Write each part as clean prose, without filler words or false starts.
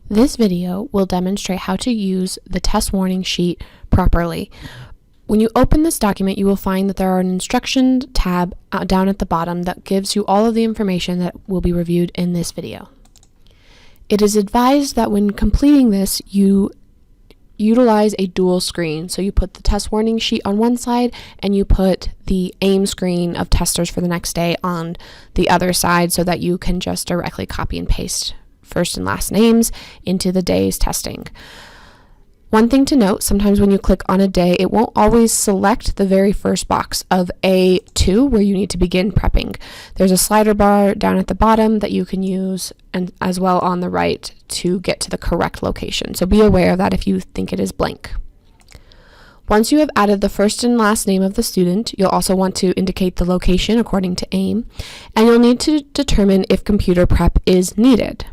This video will demonstrate how to use the test warning sheet properly. When you open this document, you will find that there are an instruction tab down at the bottom that gives you all of the information that will be reviewed in this video. It is advised that when completing this, you utilize a dual screen. So you put the test warning sheet on one side and you put the AIM screen of testers for the next day on the other side so that you can just directly copy and paste first and last names into the day's testing. One thing to note, sometimes when you click on a day, it won't always select the very first box of A2 where you need to begin prepping. There's a slider bar down at the bottom that you can use, and as well on the right, to get to the correct location. So be aware of that if you think it is blank. Once you have added the first and last name of the student, you'll also want to indicate the location according to AIM, and you'll need to determine if computer prep is needed.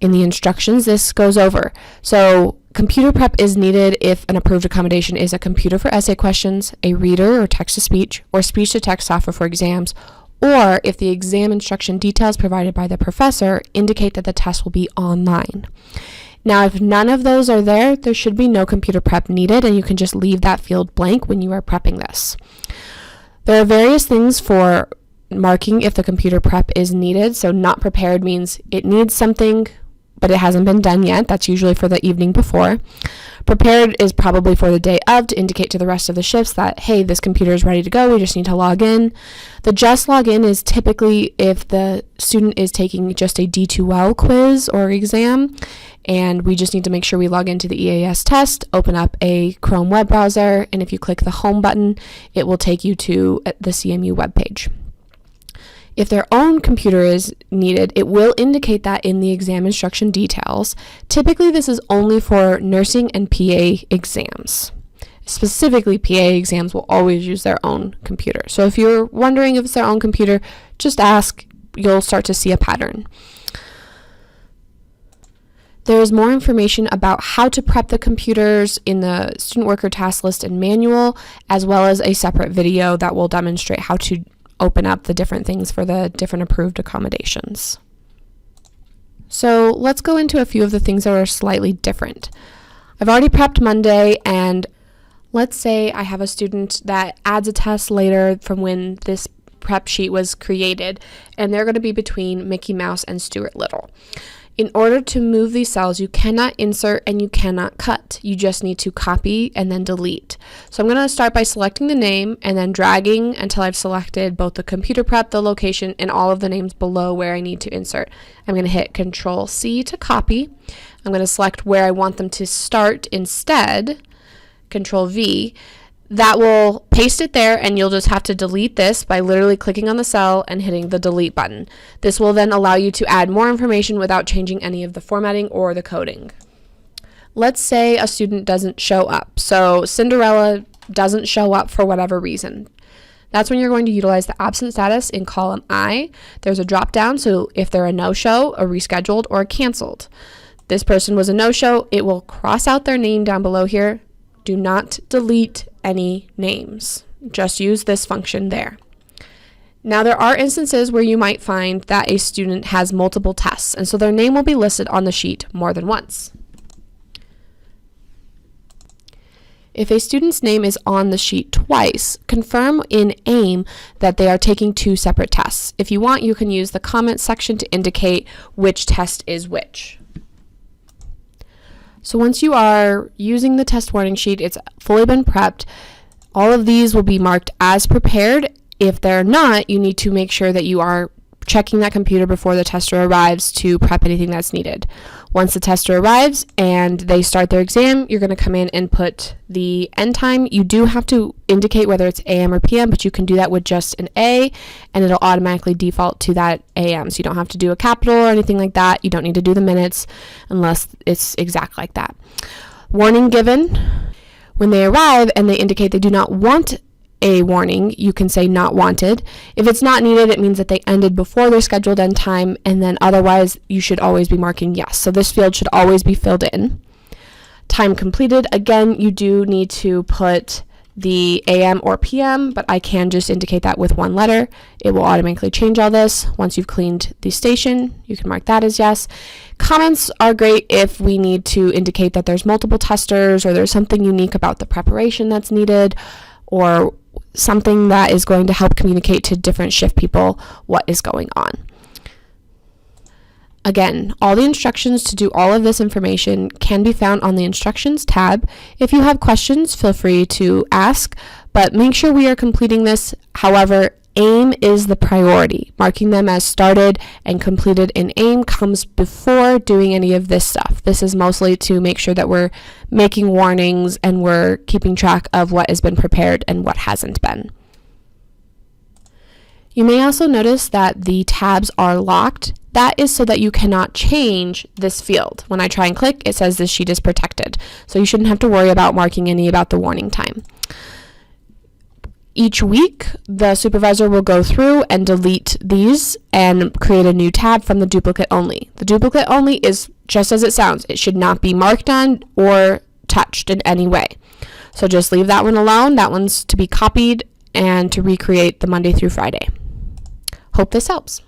In the instructions, this goes over. So computer prep is needed if an approved accommodation is a computer for essay questions, a reader or text-to-speech, or speech-to-text software for exams, or if the exam instruction details provided by the professor indicate that the test will be online. Now, if none of those are there, there should be no computer prep needed, and you can just leave that field blank when you are prepping this. There are various things for marking if the computer prep is needed. So not prepared means it needs something, but it hasn't been done yet. That's usually for the evening before. Prepared is probably for the day of to indicate to the rest of the shifts that, hey, this computer is ready to go. We just need to log in. The just log in is typically if the student is taking just a D2L quiz or exam, and we just need to make sure we log into the EAS test, open up a Chrome web browser, and if you click the home button, it will take you to the CMU webpage. If their own computer is needed, it will indicate that in the exam instruction details. Typically, this is only for nursing and PA exams. Specifically, PA exams will always use their own computer. So if you're wondering if it's their own computer, just ask. You'll start to see a pattern. There is more information about how to prep the computers in the student worker task list and manual, as well as a separate video that will demonstrate how to open up the different things for the different approved accommodations. So let's go into a few of the things that are slightly different. I've already prepped Monday, and let's say I have a student that adds a test later from when this prep sheet was created, and they're going to be between Mickey Mouse and Stuart Little. In order to move these cells, you cannot insert and you cannot cut. You just need to copy and then delete. So I'm going to start by selecting the name and then dragging until I've selected both the computer prep, the location, and all of the names below where I need to insert. I'm going to hit Control C to copy. I'm going to select where I want them to start instead, Control V. That will paste it there, and you'll just have to delete this by literally clicking on the cell and hitting the delete button. This will then allow you to add more information without changing any of the formatting or the coding. Let's say a student doesn't show up. So Cinderella doesn't show up for whatever reason. That's when you're going to utilize the absent status in column I. There's a drop down, so if they're a no-show, a rescheduled, or a canceled. This person was a no-show, it will cross out their name down below here. Do not delete any names. Just use this function there. Now, there are instances where you might find that a student has multiple tests, and so their name will be listed on the sheet more than once. If a student's name is on the sheet twice, confirm in AIM that they are taking two separate tests. If you want, you can use the comment section to indicate which test is which. So once you are using the test warning sheet, it's fully been prepped. All of these will be marked as prepared. If they're not, you need to make sure that you are checking that computer before the tester arrives to prep anything that's needed. Once the tester arrives and they start their exam, you're going to come in and put the end time. You do have to indicate whether it's AM or PM, but you can do that with just an A, and it'll automatically default to that AM. So you don't have to do a capital or anything like that. You don't need to do the minutes unless it's exact like that. Warning given. When they arrive and they indicate they do not want a warning, you can say not wanted. If it's not needed, it means that they ended before their scheduled end time, and then otherwise you should always be marking yes. So this field should always be filled in. Time completed, again, you do need to put the AM or PM, but I can just indicate that with one letter. It will automatically change all this. Once you've cleaned the station, you can mark that as yes. Comments are great if we need to indicate that there's multiple testers or there's something unique about the preparation that's needed, or something that is going to help communicate to different shift people what is going on. Again, all the instructions to do all of this information can be found on the Instructions tab. If you have questions, feel free to ask, but make sure we are completing this. However, AIM is the priority. Marking them as started and completed in AIM comes before doing any of this stuff. This is mostly to make sure that we're making warnings and we're keeping track of what has been prepared and what hasn't been. You may also notice that the tabs are locked. That is so that you cannot change this field. When I try and click, it says this sheet is protected. So you shouldn't have to worry about marking any about the warning time. Each week, the supervisor will go through and delete these and create a new tab from the duplicate only. The duplicate only is just as it sounds. It should not be marked on or touched in any way. So just leave that one alone. That one's to be copied and to recreate the Monday through Friday. Hope this helps.